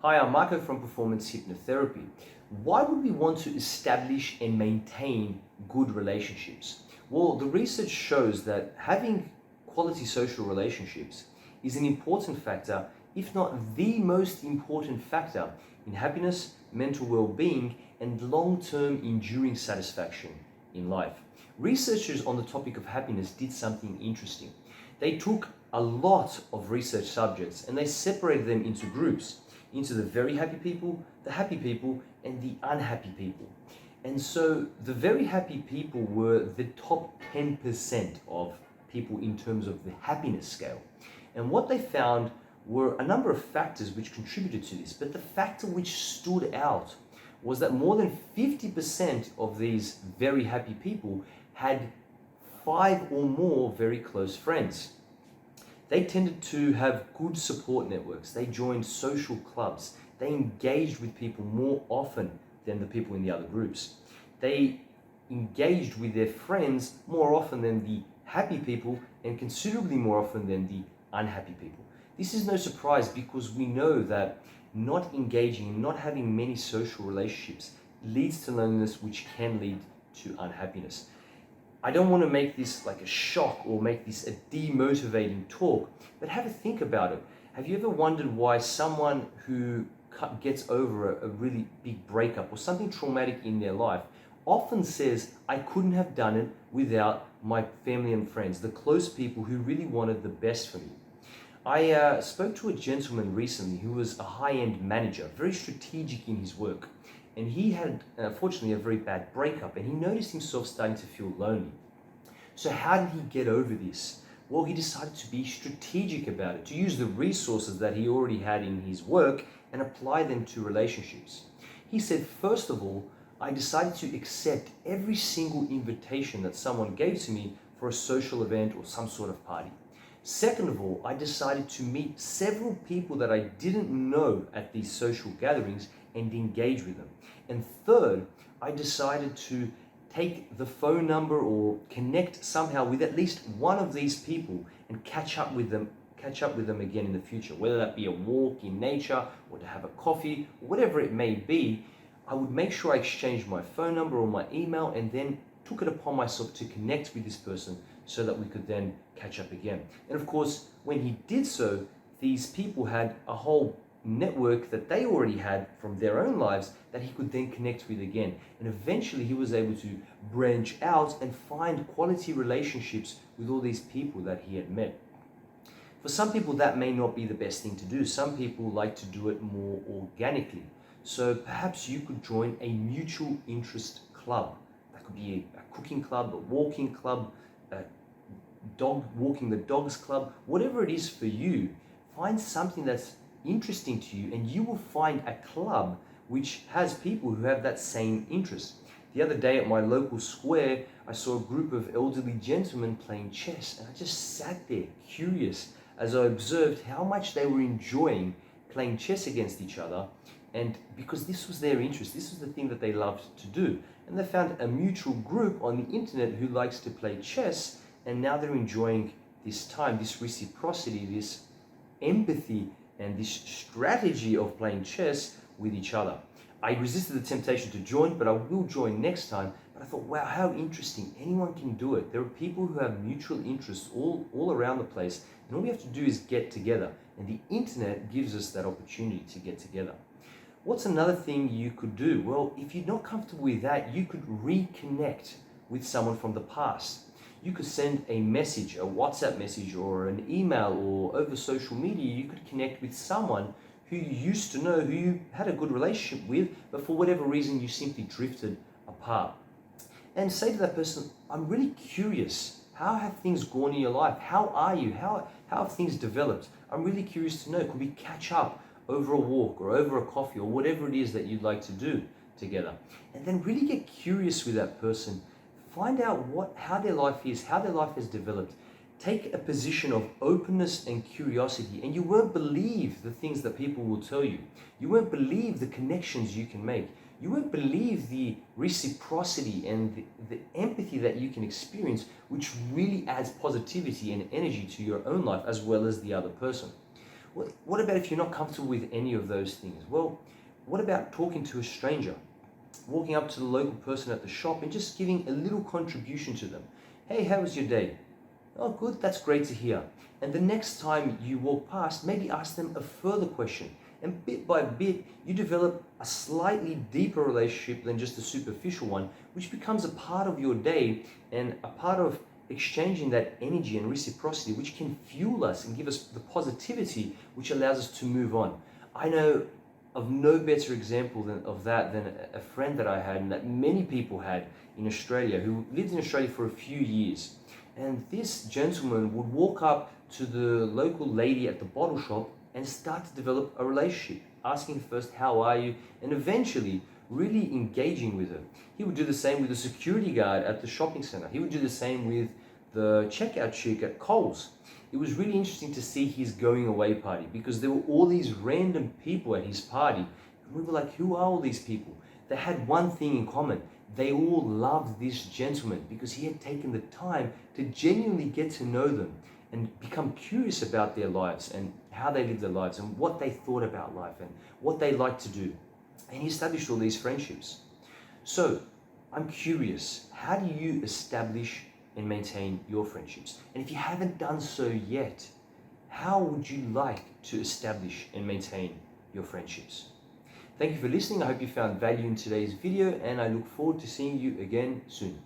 Hi, I'm Marco from Performance Hypnotherapy. Why would we want to establish and maintain good relationships? Well, the research shows that having quality social relationships is an important factor, if not the most important factor, in happiness, mental well-being, and long-term enduring satisfaction in life. Researchers on the topic of happiness did something interesting. They took a lot of research subjects and they separated them into groups, into the very happy people, the happy people, and the unhappy people. And so the very happy people were the top 10% of people in terms of the happiness scale. And what they found were a number of factors which contributed to this, but the factor which stood out was that more than 50% of these very happy people had 5 or more very close friends. They tended to have good support networks. They joined social clubs. They engaged with people more often than the people in the other groups. They engaged with their friends more often than the happy people and considerably more often than the unhappy people. This is no surprise because we know that not engaging and not having many social relationships leads to loneliness, which can lead to unhappiness. I don't want to make this like a shock or make this a demotivating talk, but have a think about it. Have you ever wondered why someone who gets over a really big breakup or something traumatic in their life often says, I couldn't have done it without my family and friends, the close people who really wanted the best for me? I spoke to a gentleman recently who was a high-end manager, very strategic in his work. And he had, unfortunately, a very bad breakup, and he noticed himself starting to feel lonely. So how did he get over this? Well, he decided to be strategic about it, to use the resources that he already had in his work and apply them to relationships. He said, first of all, I decided to accept every single invitation that someone gave to me for a social event or some sort of party. Second of all, I decided to meet several people that I didn't know at these social gatherings and engage with them. And third, I decided to take the phone number or connect somehow with at least one of these people and catch up with them again in the future, whether that be a walk in nature or to have a coffee, whatever it may be. I would make sure I exchanged my phone number or my email and then took it upon myself to connect with this person so that we could then catch up again. And of course, when he did so, these people had a whole network that they already had from their own lives that he could then connect with again. And eventually he was able to branch out and find quality relationships with all these people that he had met. For some people, that may not be the best thing to do. Some people like to do it more organically. So perhaps you could join a mutual interest club. That could be a cooking club, a walking club, a dog walking the dogs club, whatever it is for you. Find something that's interesting to you and you will find a club which has people who have that same interest. The other day at my local square, I saw a group of elderly gentlemen playing chess, and I just sat there curious as I observed how much they were enjoying playing chess against each other. And because this was their interest, this was the thing that they loved to do. And they found a mutual group on the internet who likes to play chess, and now they're enjoying this time, this reciprocity, this empathy, and this strategy of playing chess with each other. I resisted the temptation to join, but I will join next time. But I thought, wow, how interesting. Anyone can do it. There are people who have mutual interests all around the place, and all we have to do is get together. And the internet gives us that opportunity to get together. What's another thing you could do? Well, if you're not comfortable with that, you could reconnect with someone from the past. You could send a message, a WhatsApp message or an email, or over social media, you could connect with someone who you used to know, who you had a good relationship with, but for whatever reason, you simply drifted apart. And say to that person, I'm really curious. How have things gone in your life? How are you? How have things developed? I'm really curious to know. Could we catch up over a walk or over a coffee or whatever it is that you'd like to do together? And then really get curious with that person. Find out how their life is, how their life has developed. Take a position of openness and curiosity, and you won't believe the things that people will tell you. You won't believe the connections you can make. You won't believe the reciprocity and the empathy that you can experience, which really adds positivity and energy to your own life as well as the other person. What about if you're not comfortable with any of those things? Well, what about talking to a stranger? Walking up to the local person at the shop and just giving a little contribution to them. Hey, how was your day? Oh, good, that's great to hear. And the next time you walk past, maybe ask them a further question. And bit by bit, you develop a slightly deeper relationship than just a superficial one, which becomes a part of your day and a part of exchanging that energy and reciprocity, which can fuel us and give us the positivity which allows us to move on. I know of no better example of that than a friend that I had and that many people had in Australia, who lived in Australia for a few years. And this gentleman would walk up to the local lady at the bottle shop and start to develop a relationship, asking first, how are you? And eventually really engaging with her. He would do the same with the security guard at the shopping center. He would do the same with the checkout chick at Coles. It was really interesting to see his going away party because there were all these random people at his party. And we were like, who are all these people? They had one thing in common. They all loved this gentleman because he had taken the time to genuinely get to know them and become curious about their lives and how they lived their lives and what they thought about life and what they liked to do. And he established all these friendships. So I'm curious, how do you establish and maintain your friendships? And if you haven't done so yet, how would you like to establish and maintain your friendships? Thank you for listening. I hope you found value in today's video, and I look forward to seeing you again soon.